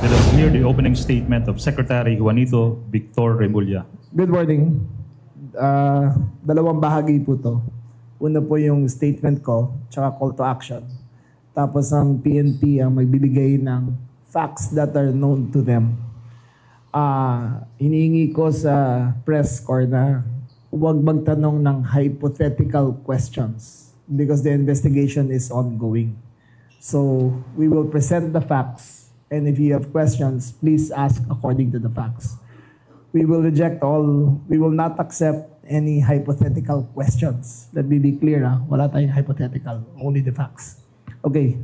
Let us hear the opening statement of Secretary Juanito Victor Remulla. Good morning. Dalawang bahagi po to. Una po yung statement ko, tsaka call to action. Tapos ang PNP ang magbibigay ng facts that are known to them. Hinihingi ko sa press corps na huwag magtanong ng hypothetical questions because the investigation is ongoing. So we will present the facts, and if you have questions, please ask according to the facts. We will not accept any hypothetical questions. Let me be clear, wala tayong hypothetical, only the facts. Okay.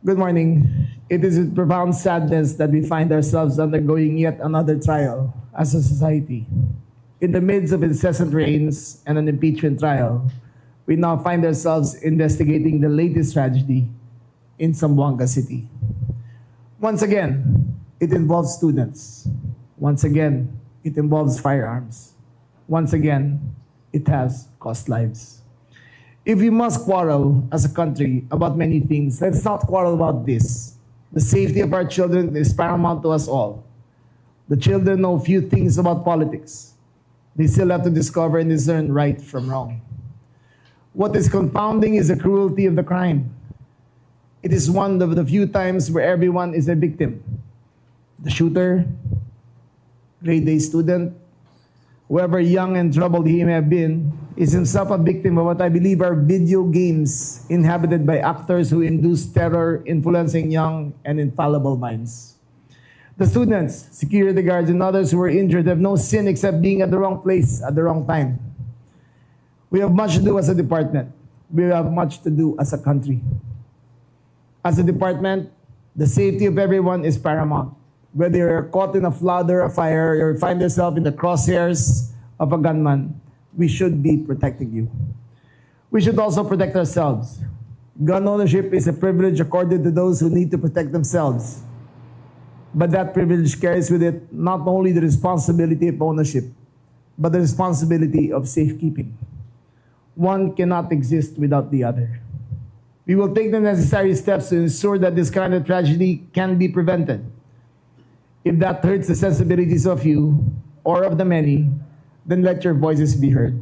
Good morning. It is with profound sadness that we find ourselves undergoing yet another trial as a society. In the midst of incessant rains and an impeachment trial, we now find ourselves investigating the latest tragedy in Zamboanga City. Once again, it involves students. Once again, it involves firearms. Once again, it has cost lives. If we must quarrel as a country about many things, let's not quarrel about this. The safety of our children is paramount to us all. The children know few things about politics. They still have to discover and discern right from wrong. What is confounding is the cruelty of the crime. It is one of the few times where everyone is a victim. The shooter, grade A student, whoever young and troubled he may have been, is himself a victim of what I believe are video games inhabited by actors who induce terror, influencing young and infallible minds. The students, security guards, and others who were injured have no sin except being at the wrong place at the wrong time. We have much to do as a department. We have much to do as a country. As a department, the safety of everyone is paramount. Whether you're caught in a flood or a fire, or find yourself in the crosshairs of a gunman, we should be protecting you. We should also protect ourselves. Gun ownership is a privilege accorded to those who need to protect themselves. But that privilege carries with it not only the responsibility of ownership, but the responsibility of safekeeping. One cannot exist without the other. We will take the necessary steps to ensure that this kind of tragedy can be prevented. If that hurts the sensibilities of you or of the many, then let your voices be heard.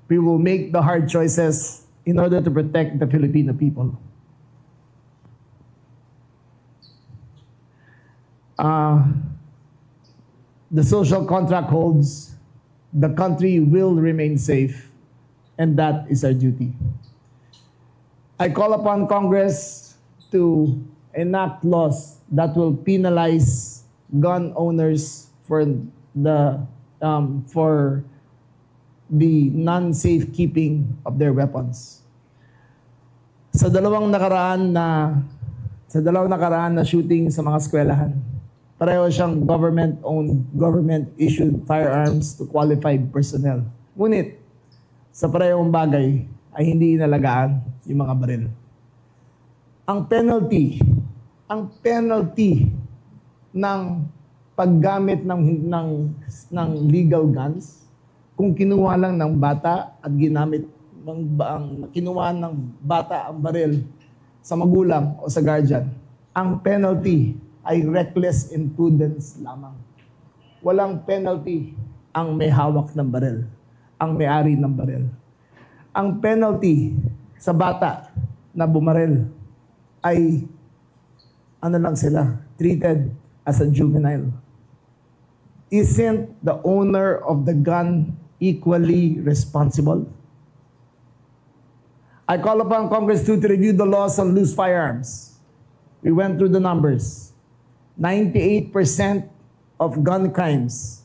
We will make the hard choices in order to protect the Filipino people. The social contract holds, the country will remain safe, and that is our duty. I call upon Congress to enact laws that will penalize gun owners for the non-safe keeping of their weapons. Sa dalawang nakaraan na shooting sa mga eskwelahan, pareho siyang government-owned, government-issued firearms to qualified personnel. Ngunit, sa parehong bagay ay hindi inalagaan yung mga baril. Ang penalty ng paggamit ng legal guns kung kinuha lang ng bata at kinuha ng bata ang baril sa magulang o sa guardian, ang penalty ay reckless imprudence lamang. Walang penalty ang may hawak ng baril, ang may-ari ng baril. Ang penalty sa bata na bumaril ay treated as a juvenile. Isn't the owner of the gun equally responsible? I call upon Congress to review the laws on loose firearms. We went through the numbers. 98% of gun crimes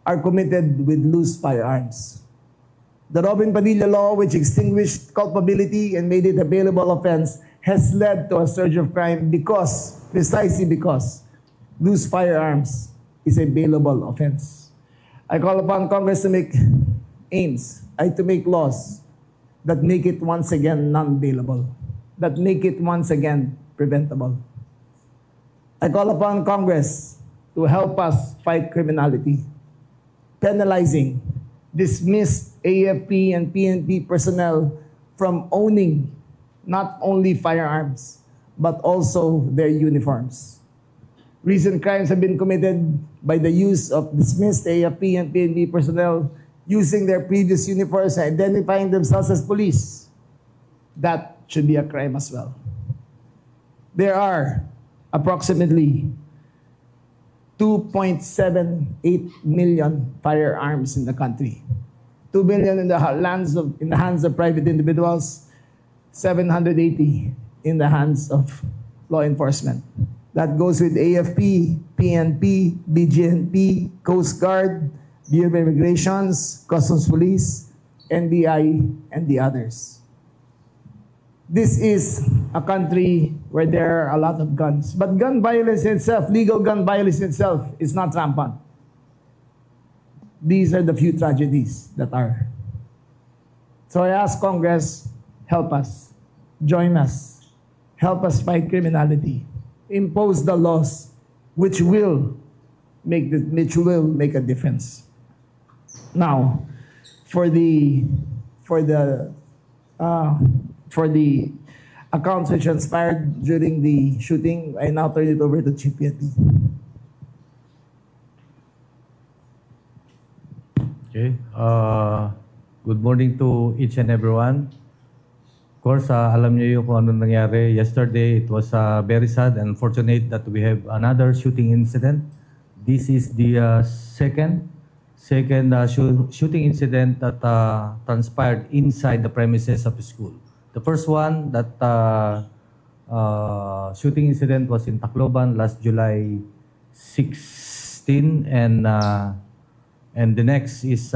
are committed with loose firearms. The Robin Padilla law, which extinguished culpability and made it a bailable offense, has led to a surge of crime precisely because loose firearms is a bailable offense. I call upon Congress to make laws that make it once again non-bailable, that make it once again preventable. I call upon Congress to help us fight criminality, penalizing dismissed AFP and PNP personnel from owning not only firearms, but also their uniforms. Recent crimes have been committed by the use of dismissed AFP and PNP personnel using their previous uniforms and identifying themselves as police. That should be a crime as well. There are approximately 2.78 million firearms in the country. 2 million in the hands of private individuals, 780 in the hands of law enforcement. That goes with AFP, PNP, BGNP, Coast Guard, Bureau of Immigrations, Customs Police, NBI, and the others. This is a country where there are a lot of guns. But gun violence itself, legal gun violence itself, is not rampant. These are the few tragedies that are. So I ask Congress, help us, join us, help us fight criminality, impose the laws which will make a difference. Now, for the accounts which transpired during the shooting, I now turn it over to Chief PNP. Okay. Good morning to each and everyone. Of course, alam niyo yung kung ano nangyari yesterday. It was very sad and fortunate that we have another shooting incident. This is the second shooting incident that transpired inside the premises of the school. The first one, that shooting incident was in Tacloban last July 16, and the next is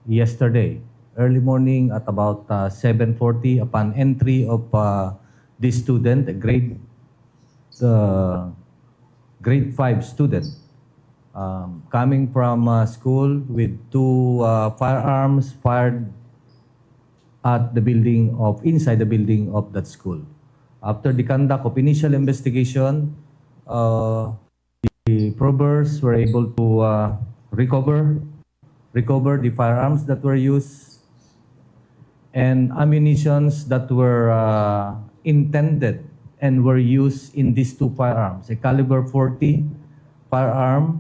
yesterday, early morning at about 7:40 upon entry of this student, a grade 5 student, coming from school with two firearms fired at the inside the building of that school. After the conduct of initial investigation, the probers were able to recover the firearms that were used and ammunitions that were intended and were used in these two firearms, a caliber 40 firearm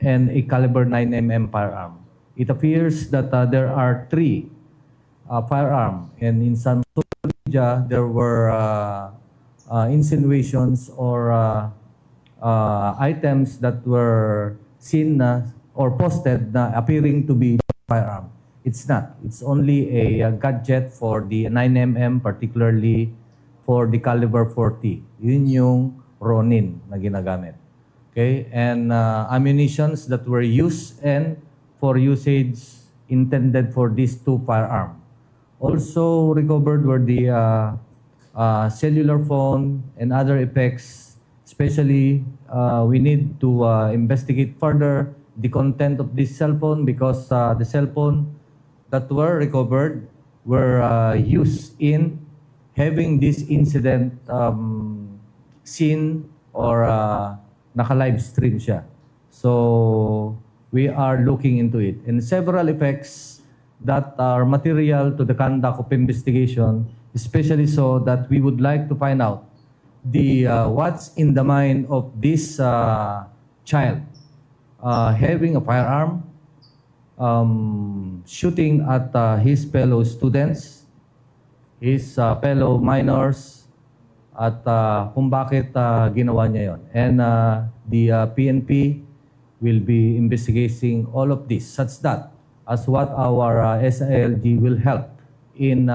and a caliber 9mm firearm. It appears that there are three firearm, and in some social media there were insinuations or items that were seen or posted na appearing to be firearm. It's not. It's only a gadget for the 9mm, particularly for the caliber 40. Yun yung Ronin na ginagamit. Okay? And ammunitions that were used and for usage intended for these two firearms. Also recovered were the cellular phone and other effects. Especially, we need to investigate further the content of this cell phone, because the cell phone that were recovered were used in having this incident seen or naka-live stream siya. So, we are looking into it. And several effects that are material to the conduct of investigation, especially so that we would like to find out the what's in the mind of this child having a firearm, shooting at his fellow students, his fellow minors, at kung bakit ginawa niya yon. And the PNP will be investigating all of this, such that as what our SILG will help in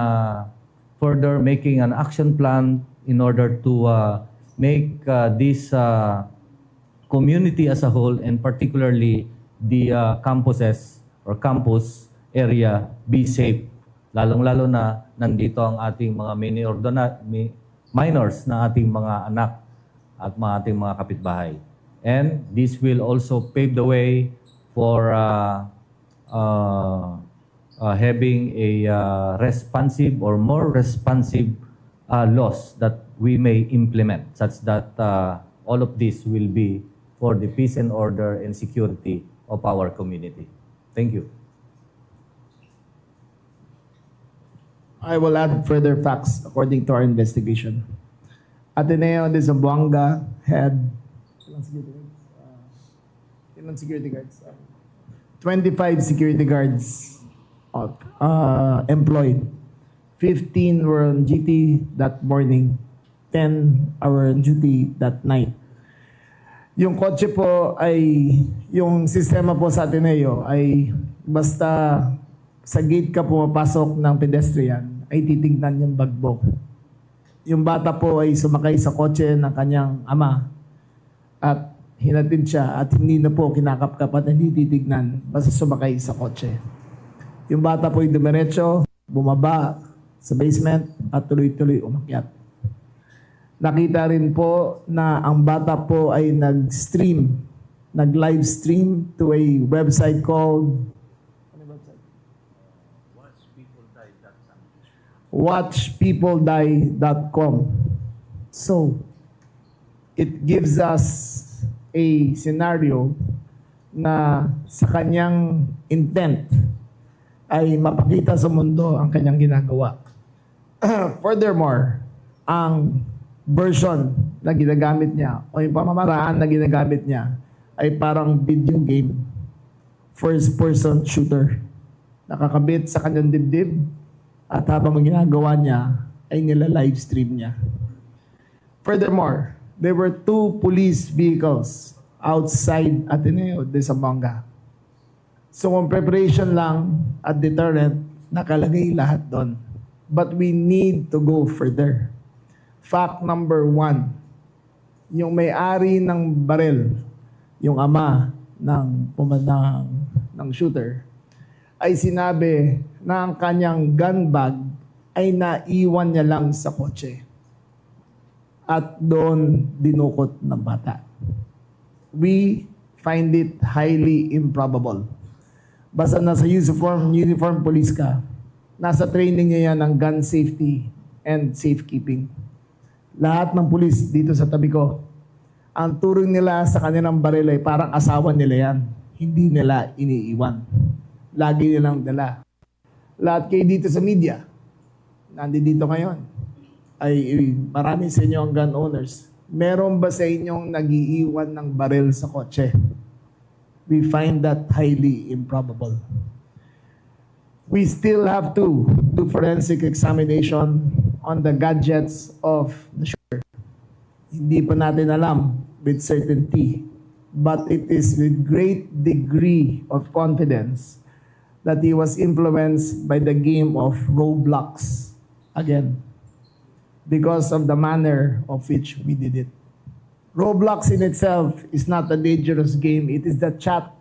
further making an action plan in order to make this community as a whole, and particularly the campuses or campus area, be safe. Lalong-lalo na nandito ang ating mga minors na ating mga anak at ating mga kapitbahay. And this will also pave the way for having a responsive or more responsive laws that we may implement, such that all of this will be for the peace and order and security of our community. Thank you. I will add further facts according to our investigation. Ateneo de Zamboanga had ilang security guards? 25 security guards employed. 15 were on duty that morning. 10 were on duty that night. Yung kotse po ay, yung sistema po sa Ateneo ay basta sa gate ka pumapasok ng pedestrian ay titignan yung bagbok. Yung bata po ay sumakay sa kotse ng kanyang ama at hinatid siya at hindi na po kinakapkap at hindi titignan basta sumakay sa kotse. Yung bata po ay dumiretso, bumaba sa basement at tuloy-tuloy umakyat. Nakita rin po na ang bata po ay nag-live stream to a website called watchpeopledie.com. So, it gives us a scenario na sa kanyang intent ay mapakita sa mundo ang kanyang ginagawa. Furthermore, ang version na ginagamit niya o yung pamamaraan na ginagamit niya ay parang video game, first-person shooter. Nakakabit sa kanyang dibdib at habang ginagawa niya ay nila-live stream niya. Furthermore, there were 2 police vehicles outside Ateneo de Zamboanga. So kung preparation lang at deterrent, nakalagay lahat doon. But we need to go further. Fact number 1, yung may-ari ng baril, yung ama ng shooter, ay sinabi na ang kanyang gun bag ay naiwan niya lang sa kotse. At doon dinukot ng bata. We find it highly improbable. Basta nasa uniform police ka, nasa training niya yan ng gun safety and safekeeping. Lahat ng police dito sa tabi ko, ang turing nila sa kanilang baril ay parang asawa nila yan. Hindi nila iniiwan. Lagi nilang dala. Lahat kayo dito sa media, nandito ngayon, ay marami sa inyo ang gun owners. Meron ba sa inyong nag-iiwan ng baril sa kotse? We find that highly improbable. We still have to do forensic examination on the gadgets of the shooter. Hindi pa natin alam with certainty, but it is with great degree of confidence that he was influenced by the game of Roblox again, because of the manner of which we did it. Roblox in itself is not a dangerous game. It is the chat.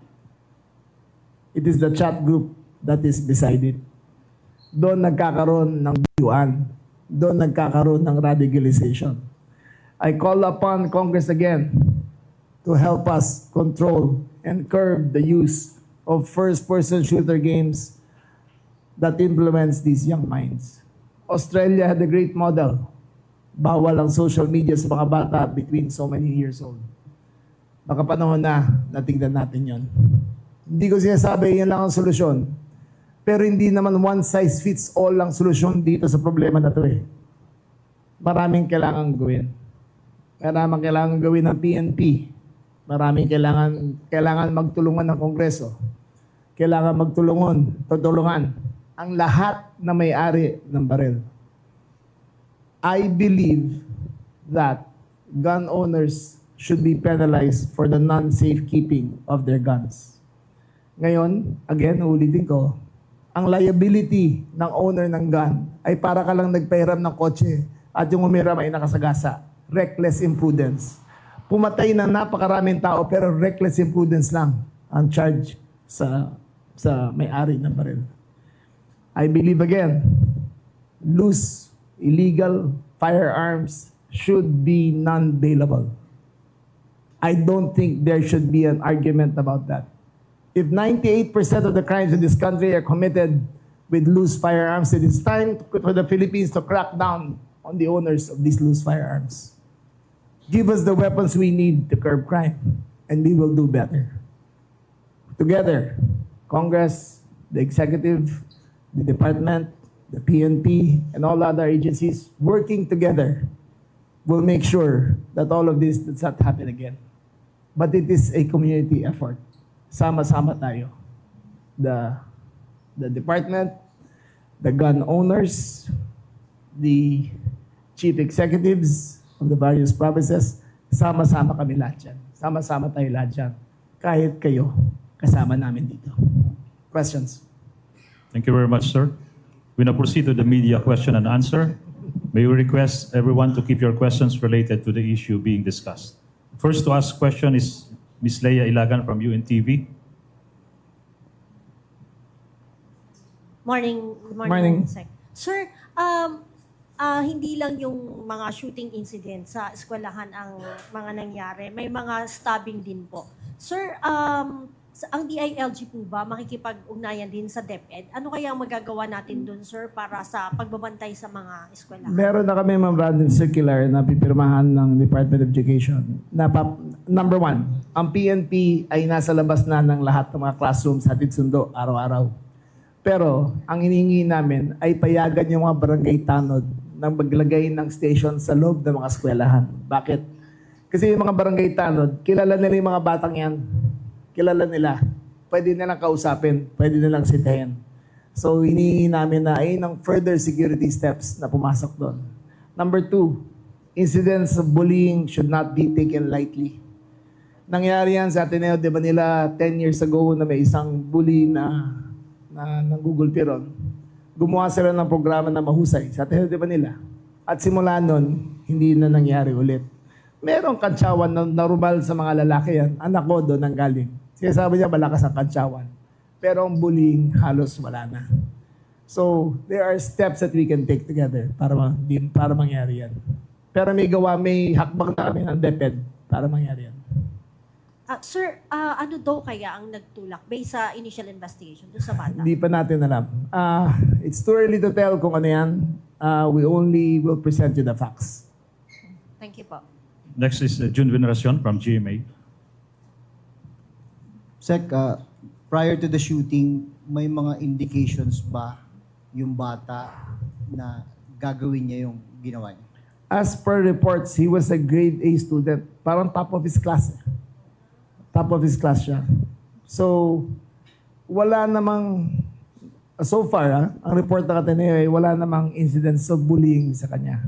It is the chat group that is beside it. Doon nagkakaroon ng biyuan. Doon nagkakaroon ng radicalization. I call upon Congress again to help us control and curb the use of first-person shooter games that influence these young minds. Australia had a great model. Bawal ang social media sa mga bata between so many years old. Baka panahon na tingnan natin yon. Hindi ko sinasabi yan lang ang solusyon. Pero hindi naman one size fits all ang solusyon dito sa problema na to eh. Maraming kailangan gawin. Maraming kailangan gawin ng PNP. Maraming kailangan magtulungan ng Kongreso. Kailangan tutulungan ang lahat na may-ari ng baril. I believe that gun owners should be penalized for the non-safe keeping of their guns. Ngayon, again, ulitin ko, ang liability ng owner ng gun ay para ka lang nagpahiram ng kotse at yung umiram ay nakasagasa. Reckless imprudence. Pumatay ng napakaraming tao pero reckless imprudence lang ang charge sa may-ari ng baril. I believe again, loose, illegal firearms should be non-bailable. I don't think there should be an argument about that. If 98% of the crimes in this country are committed with loose firearms, it is time for the Philippines to crack down on the owners of these loose firearms. Give us the weapons we need to curb crime, and we will do better. Together, Congress, the executive, the department, the PNP, and all other agencies working together, We'll make sure that all of this does not happen again. But it is a community effort. Sama-sama tayo. The department, the gun owners, the chief executives of the various provinces, sama-sama kami lahat dyan. Sama-sama tayo lahat dyan. Kahit kayo, kasama namin dito. Questions? Thank you very much, sir. We now proceed to the media question and answer. May we request everyone to keep your questions related to the issue being discussed. First to ask question is Ms. Leia Ilagan from UNTV. Morning, Morning. Sec. Sir, hindi lang yung mga shooting incident sa eskwelahan ang mga nangyari. May mga stabbing din po. Sir, ang DILG po ba makikipag-ugnayan din sa DepEd? Ano kaya ang magagawa natin dun, sir, para sa pagbabantay sa mga eskwelahan? Meron na kami memorandum circular na pipirmahan ng Department of Education. Number one, ang PNP ay nasa labas na ng lahat ng mga classrooms hatid sundo araw-araw. Pero ang hinihingi namin ay payagan yung mga barangay tanod na maglagay ng station sa loob ng mga eskwelahan. Bakit? Kasi yung mga barangay tanod, kilala nila yung mga batang yan. Kilala nila. Pwede nilang kausapin. Pwede nilang sitahin. So, hinihingi namin na ay ng further security steps na pumasok doon. Number two, incidents of bullying should not be taken lightly. Nangyari yan sa Ateneo de Manila 10 years ago na may isang bully na Google Piron. Gumawa sila ng programa na mahusay sa Ateneo de Manila. At simula nun, hindi na nangyari ulit. Merong kantsawan na normal sa mga lalaki yan. Anak ko doon ang galing. Sinasabi niya malakas ang kantsawan. Pero ang bullying halos wala na. So, there are steps that we can take together para mangyari yan. Pero may hakbang na kami ng DepEd para mangyari yan. Sir, ano daw kaya ang nagtulak based sa initial investigation doon sa bata? Hindi pa natin alam. It's too early to tell kung ano yan. We only will present you the facts. Thank you po. Next is June Veneracion from GMA. Sec, prior to the shooting, may mga indications ba yung bata na gagawin niya yung ginawa niya? As per reports, he was a grade A student. Parang top of his class. Top of his class siya. So, wala namang, so far, ang report ng Ateneo ay wala namang incidents of bullying sa kanya.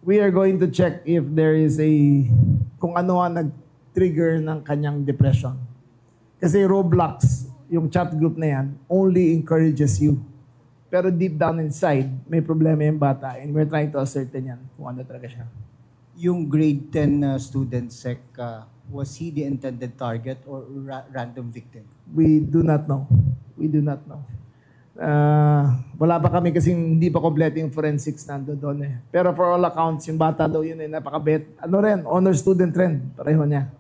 We are going to check if there is kung ano ang nag-trigger ng kanyang depression. Kasi Roblox, yung chat group na yan, only encourages you. Pero deep down inside, may problema yung bata and we're trying to ascertain yan kung ano talaga siya. Yung grade 10 student, Sec, was he the intended target or random victim? We do not know. We do not know. Wala pa kami kasi hindi pa kompleto yung forensics doon eh. Pero for all accounts, yung bata daw yun napakabait. Ano rin, honor student rin, pareho niya.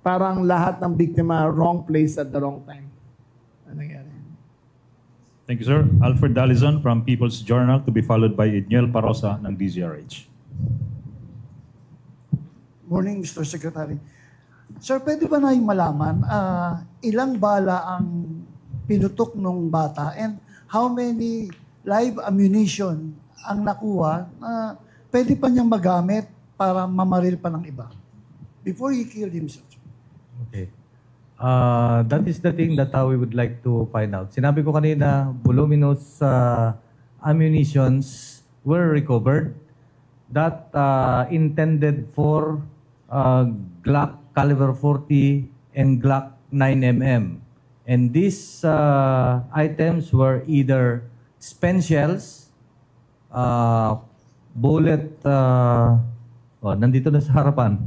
Parang lahat ng biktima, wrong place at the wrong time. Ano nangyari? Thank you, sir. Alfred Dalizon from People's Journal to be followed by Edniel Parosa ng DZRH. Morning, Mr. Secretary. Sir, pwede ba na yung malaman ilang bala ang pinutok nung bata and how many live ammunition ang nakuha na pwede pa niyang magamit para mamaril pa ng iba before he killed himself? Okay. That is the thing that we would like to find out. Sinabi ko kanina, voluminous ammunitions were recovered that intended for Glock caliber 40 and Glock 9mm. And these items were either spent shells, bullet, nandito na sa harapan.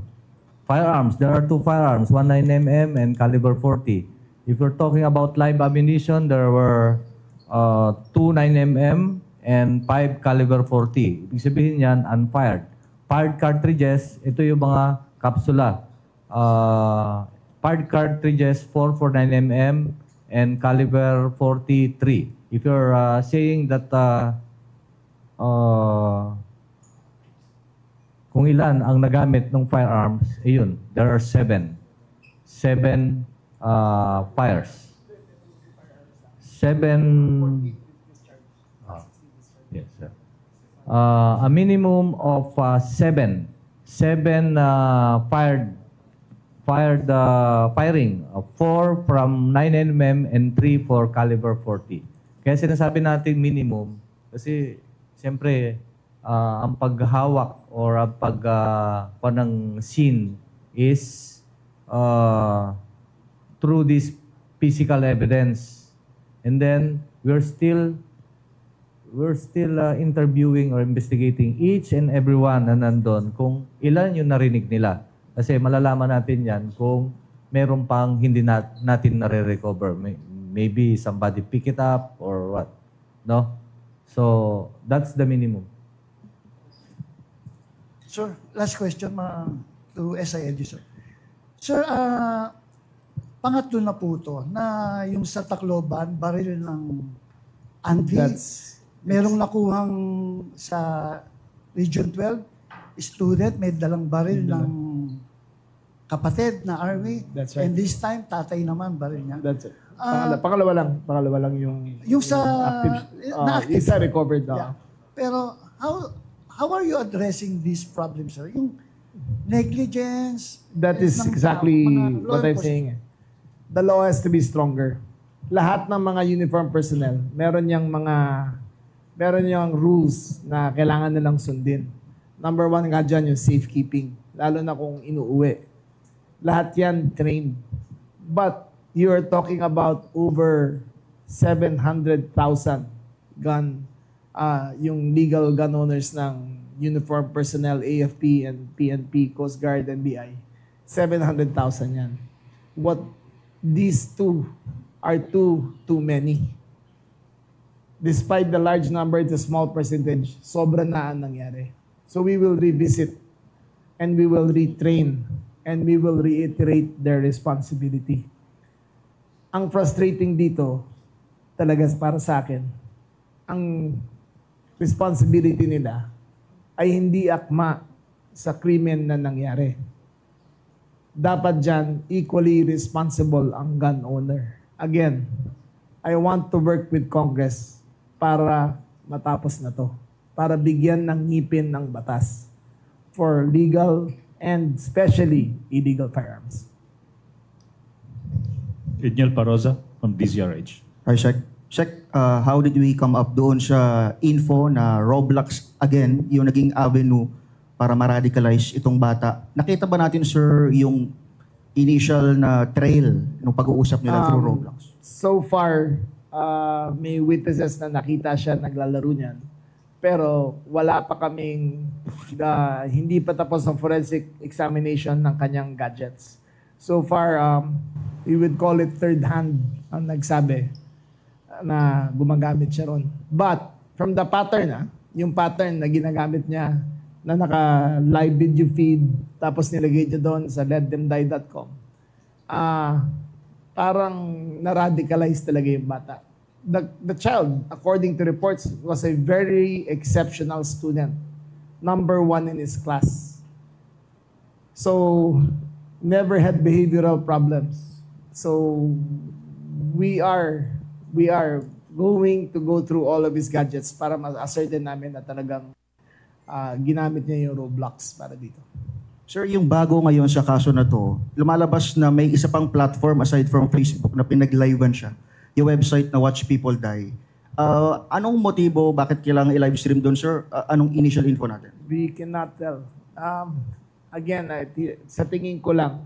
Firearms, there are two firearms, one 9mm and caliber 40. If you're talking about live ammunition, there were two 9mm and 5 caliber 40. Ibig sabihin yan, unfired. Fired cartridges, ito yung mga kapsula. Fired cartridges, 4 for 9mm and caliber 43. If you're saying that kung ilan ang nagamit ng firearms, ayun, there are 7. 7 fires. 7... yes, sir. a minimum of seven firing, 4 from 9mm and 3 for caliber 40. Kaya sinasabi natin minimum kasi siyempre ang paghawak or ang ng scene is through this physical evidence. And then we're still interviewing or investigating each and everyone na nandun kung ilan yung narinig nila. Kasi malalaman natin yan kung meron pang hindi natin nare-recover. Maybe somebody pick it up or what. No? So, that's the minimum. Sir, last question to SILG, sir. Sir, pangatlo na po to na yung sa Tacloban, baril ng anti. Merong nakuhang sa Region 12, student, may dalang baril ng kapatid na army. That's right. And this time, tatay naman, baril niya. That's it. Pangalawa lang yung sa active, na-active. isa recovered. Yeah. Pero how are you addressing this problem, sir? Yung negligence. That is ng exactly mga law what I'm enforcement. saying. The law has to be stronger. Lahat ng mga uniform personnel, meron niyang rules na kailangan nilang sundin. Number 1 nga dyan yung safekeeping, lalo na kung inuuwi. Lahat yan trained. But you're talking about over 700,000 gun, yung legal gun owners ng uniform personnel, AFP and PNP, Coast Guard and BI. 700,000 yan. What these two are too many. Despite the large number, it's a small percentage. Sobra na ang nangyari. So we will revisit and we will retrain and we will reiterate their responsibility. Ang frustrating dito, talaga para sa akin, ang responsibility nila ay hindi akma sa krimen na nangyari. Dapat dyan, equally responsible ang gun owner. Again, I want to work with Congress para matapos na to. Para bigyan ng ngipin ng batas for legal and especially illegal firearms. Edniel Paroza from DZRH. Hi, Shek, how did we come up doon sa info na Roblox, again, yung naging avenue para ma-radicalize itong bata? Nakita ba natin, sir, yung initial na trail ng pag-uusap nila through Roblox? So far, may witnesses na nakita siya naglalaro niyan. Pero wala pa kaming, hindi pa tapos ang forensic examination ng kanyang gadgets. So far, we would call it third hand ang nagsabi na gumagamit siya ron. But from the pattern, yung pattern na ginagamit niya na naka-live video feed tapos nilagay niya doon sa letthemdie.com, parang na-radicalize talaga yung bata. The child, according to reports, was a very exceptional student. Number 1 in his class. So, never had behavioral problems. So, we are going to go through all of his gadgets para ma-ascertain namin na talagang ginamit niya yung Roblox para dito. Sir, yung bago ngayon sa kaso na to, lumalabas na may isa pang platform aside from Facebook na pinag-livean siya, yung website na Watch People Die. Anong motibo, bakit kailangan i-live stream doon, sir? Anong initial info natin? We cannot tell. Again, sa tingin ko lang,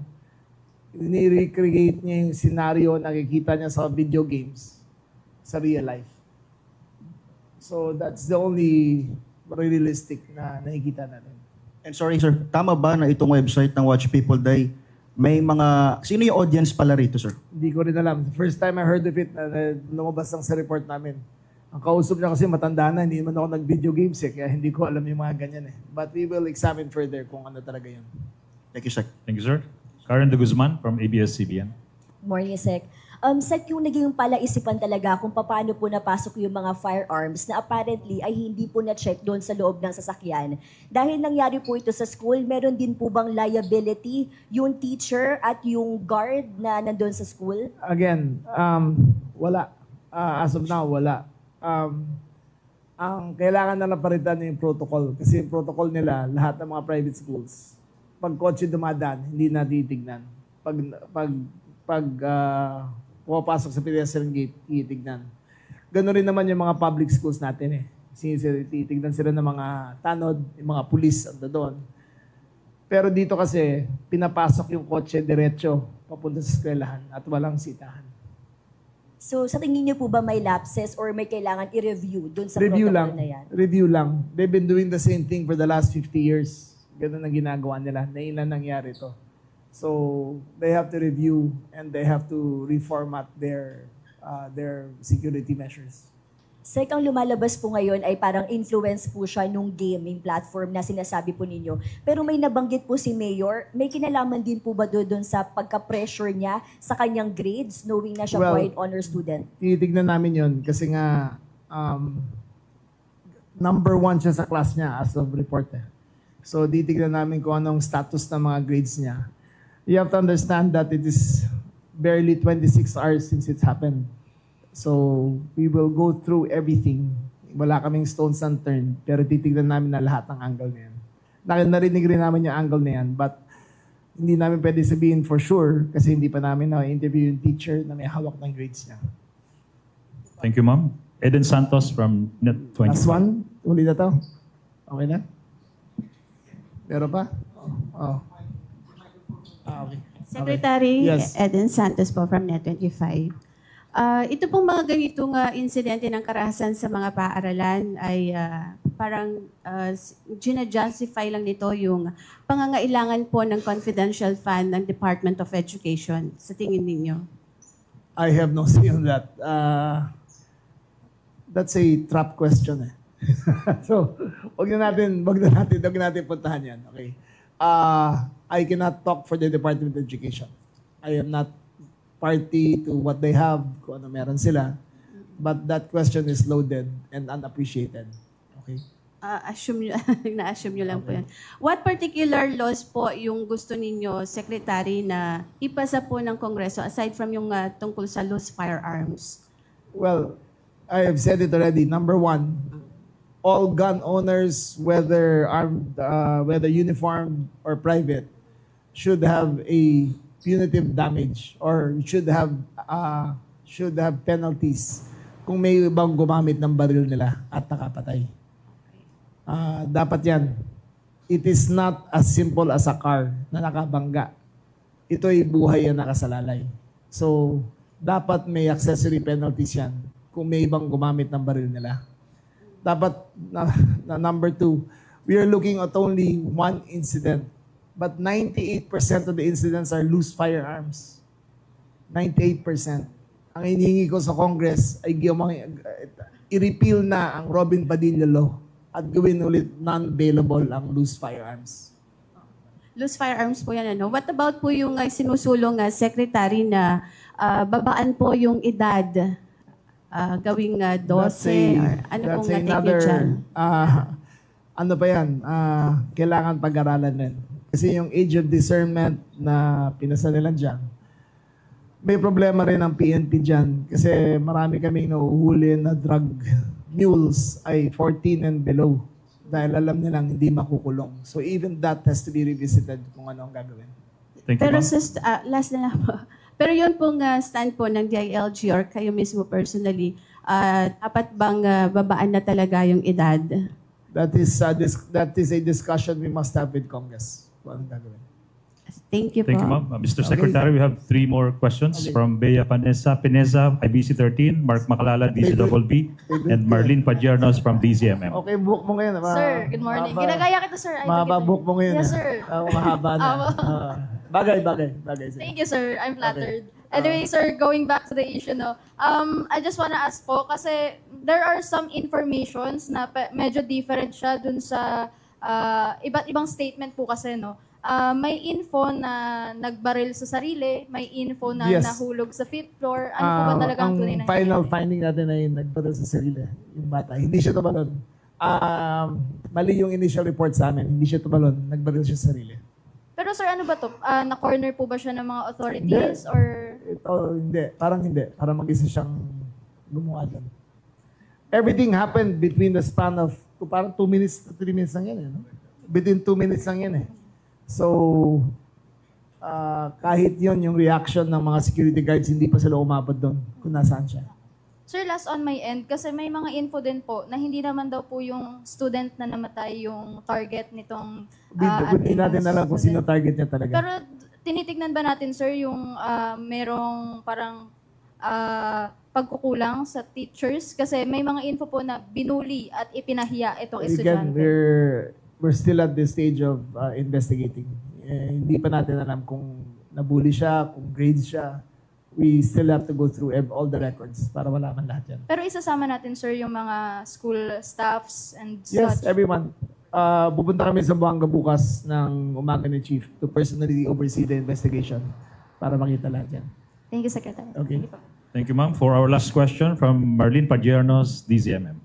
ni-recreate niya yung scenario na nakikita niya sa video games sa real life. So that's the only realistic na nakikita natin. And sorry, sir, tama ba na itong website ng Watch People Die, may mga, sino yung audience pala rito, sir? Hindi ko rin alam. The first time I heard of it, lumabas lang sa report namin. Ang kausap niya kasi matanda na, hindi naman ako nag-video games kaya hindi ko alam yung mga ganyan But we will examine further kung ano talaga yun. Thank you, sir. Thank you, sir. Karen de Guzman from ABS-CBN. Morning, Sec. Sec, yung naging palaisipan talaga kung paano po napasok yung mga firearms na apparently ay hindi po na-check doon sa loob ng sasakyan. Dahil nangyari po ito sa school, meron din po bang liability yung teacher at yung guard na nandun sa school? Again, wala. As of now, wala. Ang kailangan na napalitan yung protocol. Kasi yung protocol nila, lahat ng mga private schools, pag kotse dumadaan, hindi na titignan. Pag pumapasok sa pedestrian gate, titignan. Ganoon rin naman yung mga public schools natin eh. Titignan sila ng mga tanod, yung mga pulis ando doon. Pero dito kasi, pinapasok yung kotse diretso papunta sa eskwelahan at walang sitahan. So sa tingin niyo po ba may lapses or may kailangan i-review dun sa Review protocol lang. na yan? Review lang. They've been doing the same thing for the last 50 years. Ganun ang ginagawa nila. Nailan nangyari to. So they have to review and they have to reformat their security measures. Sek, ang lumalabas po ngayon ay parang influence po siya nung gaming platform na sinasabi po ninyo. Pero may nabanggit po si Mayor, may kinalaman din po ba doon sa pagka-pressure niya sa kanyang grades, knowing na siya po Well, ay honor student? Tinitignan namin yun kasi nga number 1 siya sa class niya as of report. So titignan namin kung anong status ng mga grades niya. You have to understand that it is barely 26 hours since it's happened. So we will go through everything. Wala kaming stones unturned, pero titignan namin na lahat ng angle na yan. Narinig rin namin yung angle na yan, but hindi namin pwede sabihin for sure kasi hindi pa namin na-interview yung teacher na may hawak ng grades niya. Thank you, ma'am. Eden Santos from Net25. Last one? Uli na to? Okay na? Meron pa? Oh. Okay. Secretary Yes. Eden Santos po from Net25. Ito pong mga ganitong insidente ng karahasan sa mga paaralan ay parang gina-justify lang nito yung pangangailangan po ng confidential fund ng Department of Education. Sa tingin ninyo? I have no say on that. That's a trap question eh. So, wag na natin puntahan yan. Okay. I cannot talk for the Department of Education. I am not party to what they have, kung ano meron sila. But that question is loaded and unappreciated. Okay? Na-assume nyo lang po yan. What particular laws po yung gusto ninyo, Secretary, na ipasa po ng Kongreso aside from yung tungkol sa loose firearms? Well, I have said it already. Number 1, all gun owners, whether armed, whether uniformed or private, should have a punitive damage or should have penalties kung may ibang gumamit ng baril nila at nakapatay. Dapat yan. It is not as simple as a car na nakabangga. Ito ay buhay na nakasalalay. So, dapat may accessory penalties yan kung may ibang gumamit ng baril nila. Dapat, na number 2, we are looking at only one incident. But 98% of the incidents are loose firearms. 98%. Ang hinihingi ko sa Congress ay i-repeal na ang Robin Padilla Law at gawin ulit non-bailable ang loose firearms. Loose firearms po yan, ano? What about po yung sinusulong Secretary na babaan po yung edad? Gawing 12 or ano pong natin dyan? Ano pa yan? Kailangan pag-aralan rin. Kasi yung age of discernment na pinasa nila dyan, may problema rin ang PNP dyan. Kasi marami kaming nauhuli na drug mules ay 14 and below. Dahil alam nilang hindi makukulong. So even that has to be revisited kung ano ang gagawin. Thank you, Pero ma'am. last na lang po. Pero yun pong stand po ng DILG or kayo mismo personally, dapat bang babaan na talaga yung edad? That is a discussion we must have with Congress. Kung anong gagawin. Thank you po. Thank you, ma'am. Mr. Secretary, we have 3 more questions from Bea Pineza, IBC 13, Mark Macalala, DCWB, and Marlene Padiernos from DZMM. Okay, book mo ngayon. Sir, good morning. Ginagaya kita, sir. Ay, Mahaba sige, book mo ngayon. Yes, sir. Mahaba na. Bagay. Sir. Thank you, sir. I'm flattered. Anyway, sir, going back to the issue, no, I just wanna ask po, kasi there are some informations na medyo different siya dun sa iba't ibang statement po kasi, no. May info na nagbaril sa sarili, may info na Yes. nahulog sa 5th floor. Ano po ba talaga ang tunay na Ang final nangyayari? finding natin ay nagbaril sa sarili. Yung bata. Hindi siya tumalon. Mali yung initial report sa amin. Hindi siya tumalon. Nagbaril siya sa sarili. Pero sir, ano ba to? Na-corner po ba siya ng mga authorities? Or Ito, hindi. Parang hindi. Parang mag-isa siyang gumawa doon. everything happened between the span of parang 2 minutes to 3 minutes lang yan. No? Between 2 minutes lang yan. So, kahit yon yung reaction ng mga security guards, hindi pa sila umabot doon kung nasaan siya. Sir, last on my end, kasi may mga info din po na hindi naman daw po yung student na namatay yung target nitong Hindi natin alam kung sino target niya talaga. Pero tinitignan ba natin, sir, yung merong parang pagkukulang sa teachers? Kasi may mga info po na binuli at ipinahiya itong Again, estudyante. we're still at the stage of investigating. Hindi pa natin alam kung nabully siya, kung grades siya. We still have to go through all the records para malaman lahat yan. Pero isasama natin, sir, yung mga school staffs and Yes, such. everyone. Pupunta kami sa Buanga bukas ng umaga ni Chief to personally oversee the investigation para makita lahat yan. Thank you, Secretary. Okay. Thank you po. Thank you, ma'am. For our last question from Marlene Padiernos, DZMM.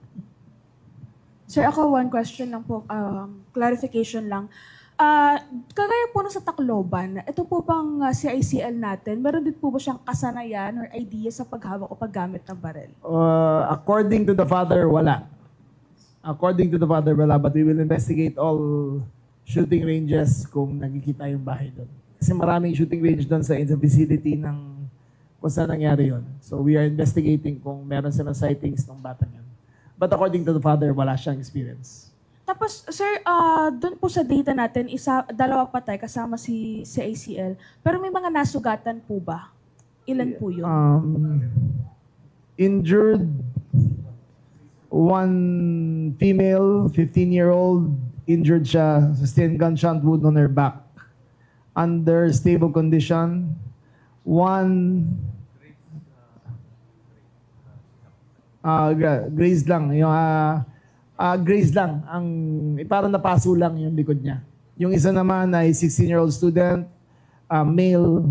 Sir, ako one question lang po, clarification lang. Kagaya po nung sa Tacloban, ito po pang CICL natin, meron din po ba siyang kasanayan or idea sa paghawak o paggamit ng barel? According to the father, wala. According to the father, wala. But we will investigate all shooting ranges kung nakikita yung bahay doon. Kasi maraming shooting range doon sa vicinity ng kung saan nangyari yun. So we are investigating kung meron silang sightings ng bata yun. But according to the father, wala siyang experience. Tapos, sir, doon po sa data natin, dalawa patay kasama si ACL. Pero may mga nasugatan po ba? Ilan po yun? Injured, one female, 15-year-old, injured siya, sustained gunshot wound on her back. Under stable condition. One, graze lang. Yung, graze lang. Parang napaso lang yung likod niya. Yung isa naman ay 16-year-old student, male,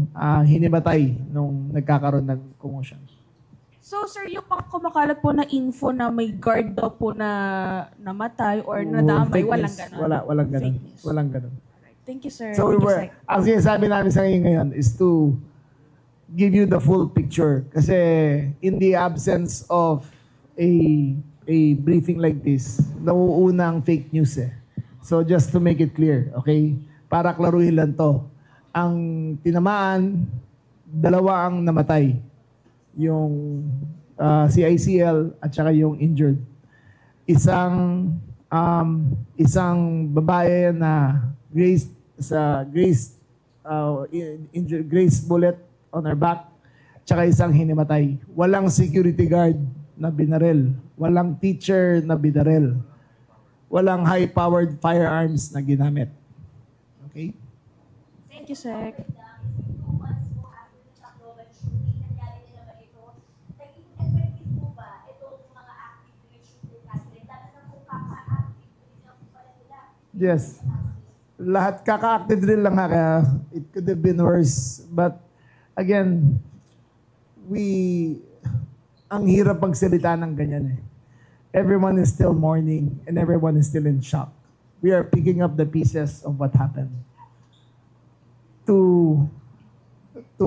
hinimatay nung nagkakaroon ng commotion. So, sir, yung pang kumakalat po na info na may guard daw po na namatay or nadamay, Fake walang news. ganon? Walang ganon. Fake news. Walang ganon. Thank you, sir. So, Thank you, Sec. ang sinasabi namin sa inyo ngayon is to give you the full picture. Kasi in the absence of a briefing like this, nauuna ang fake news eh. So just to make it clear, okay? Para klaruhin lang to. Ang tinamaan, dalawa ang namatay. Yung CICL at saka yung injured. Isang babae na grazed bullet on her back, tsaka isang hinimatay. Walang security guard na binarel. Walang teacher na binarel. Walang high-powered firearms na ginamit. Okay? Thank you, Sec. Yes. Lahat kaka-active drill lang ha, kaya it could have been worse. But again, ang hirap magsalita ng ganyan eh. Everyone is still mourning and everyone is still in shock. We are picking up the pieces of what happened. To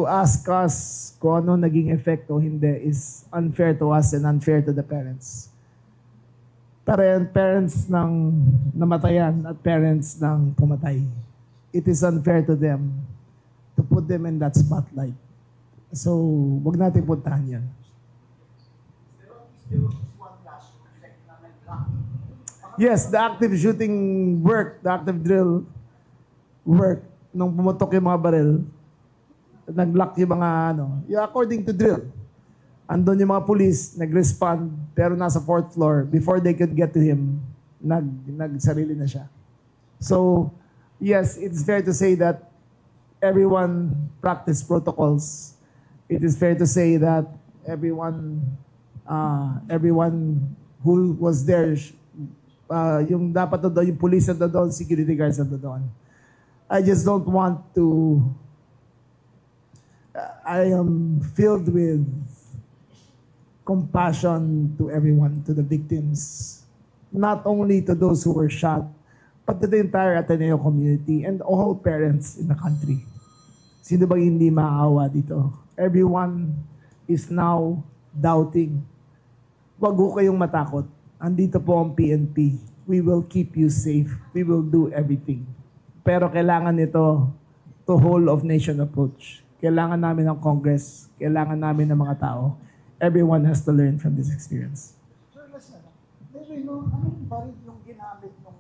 ask us kung ano naging effect o hindi is unfair to us and unfair to the parents. Parents ng namatayan at parents ng pumatay. It is unfair to them to put them in that spotlight. So, wag natin puntahan yan. Yes, the active shooting work, the active drill work, nung pumutok yung mga baril, nag-lock yung mga according to drill. Andun yung mga police, nag-respond, pero nasa 4th floor. Before they could get to him, nagsarili na siya. So, yes, it's fair to say that everyone practiced protocols. It is fair to say that everyone who was there, yung dapat doon, yung police na doon, security guards na doon. I just don't want to, I am filled with compassion to everyone, to the victims. Not only to those who were shot, but to the entire Ateneo community and all parents in the country. Sino bang hindi maawa dito? Everyone is now doubting wag ho kayong matakot. Andito po ang PNP. We will keep you safe. We will do everything. Pero kailangan nito to whole of nation approach. Kailangan namin ng Congress. Kailangan namin ng mga tao. Everyone has to learn from this experience. Sir, last na lang. Anong baril yung ginamit ng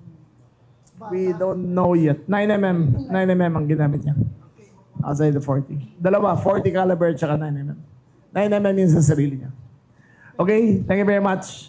bata? We don't know yet. 9mm. 9mm ang ginamit niya. Outside the 40. Dalawa, 40 caliber tsaka 9mm. 9mm yun sa sarili niya. Okay, thank you very much.